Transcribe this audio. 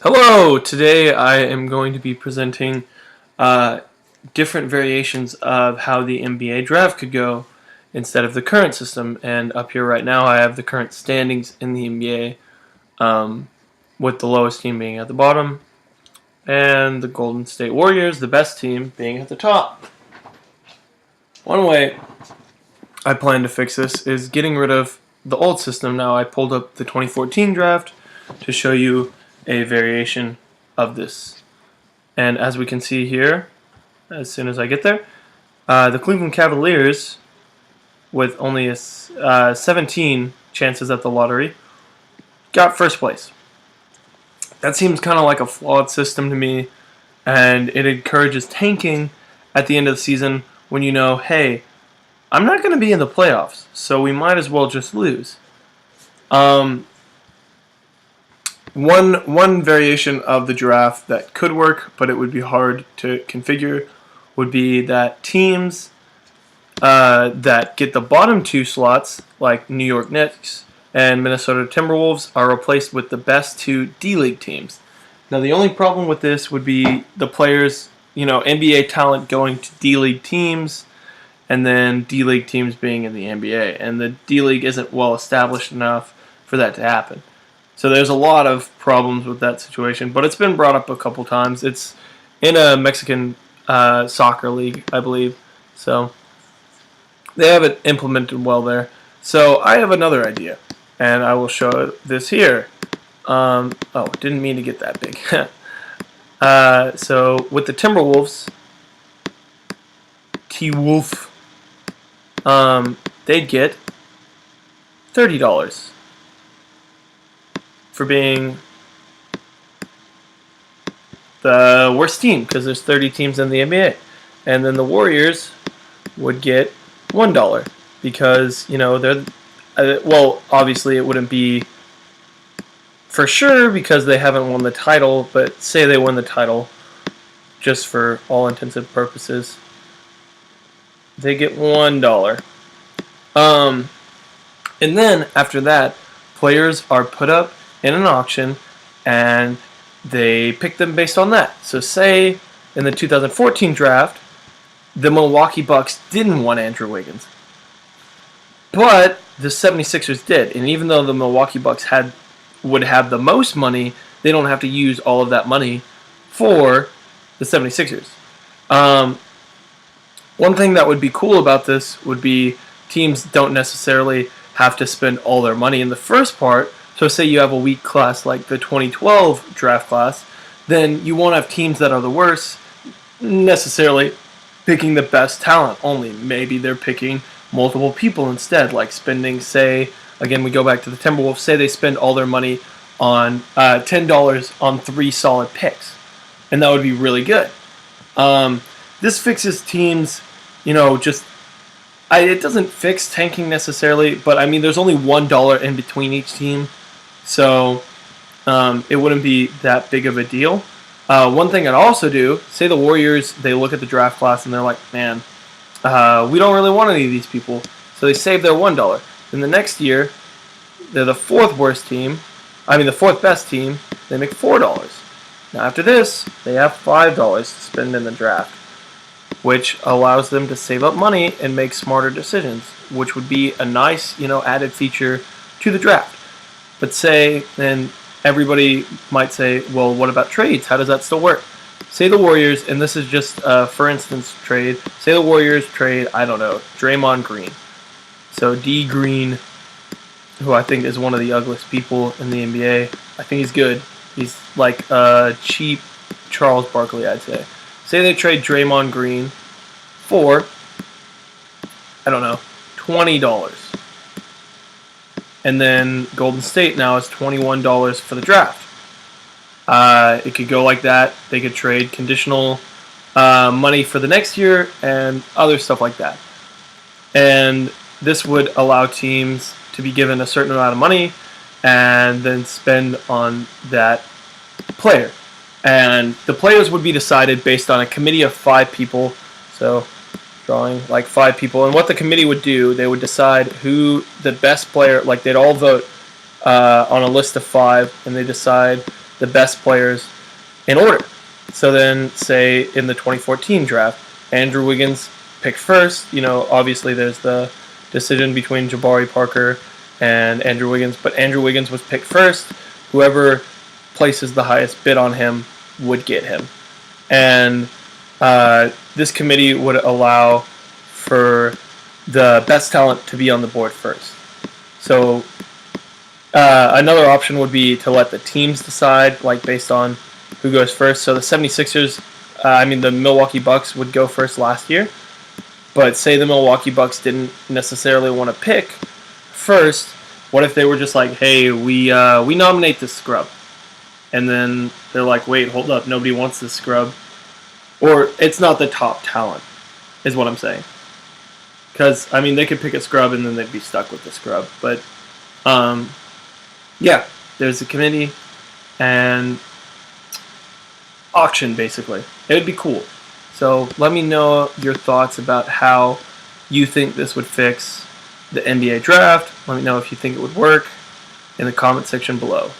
Hello! Today I am going to be presenting different variations of how the NBA draft could go instead of the current system. And up here right now I have the current standings in the NBA, with the lowest team being at the bottom and the Golden State Warriors, the best team, being at the top. One way I plan to fix this is getting rid of the old system. Now I pulled up the 2014 draft to show you a variation of this. And as we can see here, as soon as I get there, the Cleveland Cavaliers, with only 17 chances at the lottery, got first place. That seems kind of like a flawed system to me, and it encourages tanking at the end of the season when you know, hey, I'm not going to be in the playoffs, so we might as well just lose. One variation of the draft that could work, but it would be hard to configure, would be that teams that get the bottom two slots, like New York Knicks and Minnesota Timberwolves, are replaced with the best two D-League teams. Now, the only problem with this would be the players, NBA talent going to D-League teams, and then D-League teams being in the NBA. And the D-League isn't well established enough for that to happen. So there's a lot of problems with that situation, but it's been brought up a couple times. It's in a Mexican soccer league, I believe. So they have it implemented well there. So I have another idea, and I will show this here. Didn't mean to get that big. So with the Timberwolves, T-Wolf, they'd get $30 for being the worst team, because there's 30 teams in the NBA. And then the Warriors would get $1 because, they're, obviously it wouldn't be for sure because they haven't won the title, but say they won the title, just for all intents and purposes, they get $1. And then after that, players are put up in an auction, and they pick them based on that. So say in the 2014 draft, the Milwaukee Bucks didn't want Andrew Wiggins, but the 76ers did. And even though the Milwaukee Bucks would have the most money, they don't have to use all of that money for the 76ers. One thing that would be cool about this would be teams don't necessarily have to spend all their money in the first part. So say you have a weak class like the 2012 draft class, then you won't have teams that are the worst necessarily picking the best talent only. Maybe they're picking multiple people instead, like spending, say, again, we go back to the Timberwolves, say they spend all their money on $10 on 3 solid picks, and that would be really good. This fixes teams, it doesn't fix tanking necessarily, but I mean, there's only $1 in between each team, so it wouldn't be that big of a deal. One thing I'd also do, say the Warriors, they look at the draft class and they're like, man, we don't really want any of these people, so they save their $1. Then the next year, they're the fourth best team, they make $4. Now after this, they have $5 to spend in the draft, which allows them to save up money and make smarter decisions, which would be a nice, added feature to the draft. But say, then everybody might say, well, what about trades? How does that still work? Say the Warriors, and this is just for instance trade, say the Warriors trade, I don't know, Draymond Green. So D Green, who I think is one of the ugliest people in the NBA, I think he's good. He's like a cheap Charles Barkley, I'd say. Say they trade Draymond Green for, I don't know, $20. And then Golden State now is $21 for the draft. It could go like that. They could trade conditional money for the next year and other stuff like that. And this would allow teams to be given a certain amount of money and then spend on that player. And the players would be decided based on a committee of 5 people. So drawing like 5 people. And what the committee would do, they would decide who the best player, like they'd all vote on a list of 5, and they decide the best players in order. So then, say in the 2014 draft, Andrew Wiggins picked first. Obviously there's the decision between Jabari Parker and Andrew Wiggins, but Andrew Wiggins was picked first. Whoever places the highest bid on him would get him. And this committee would allow for the best talent to be on the board first. So another option would be to let the teams decide, like based on who goes first. So the 76ers, the Milwaukee Bucks would go first last year. But say the Milwaukee Bucks didn't necessarily want to pick first. What if they were just like, hey, we nominate this scrub? And then they're like, wait, hold up, nobody wants this scrub. Or it's not the top talent, is what I'm saying. Because, they could pick a scrub and then they'd be stuck with the scrub. But, yeah, there's a committee and auction, basically. It would be cool. So let me know your thoughts about how you think this would fix the NBA draft. Let me know if you think it would work in the comment section below.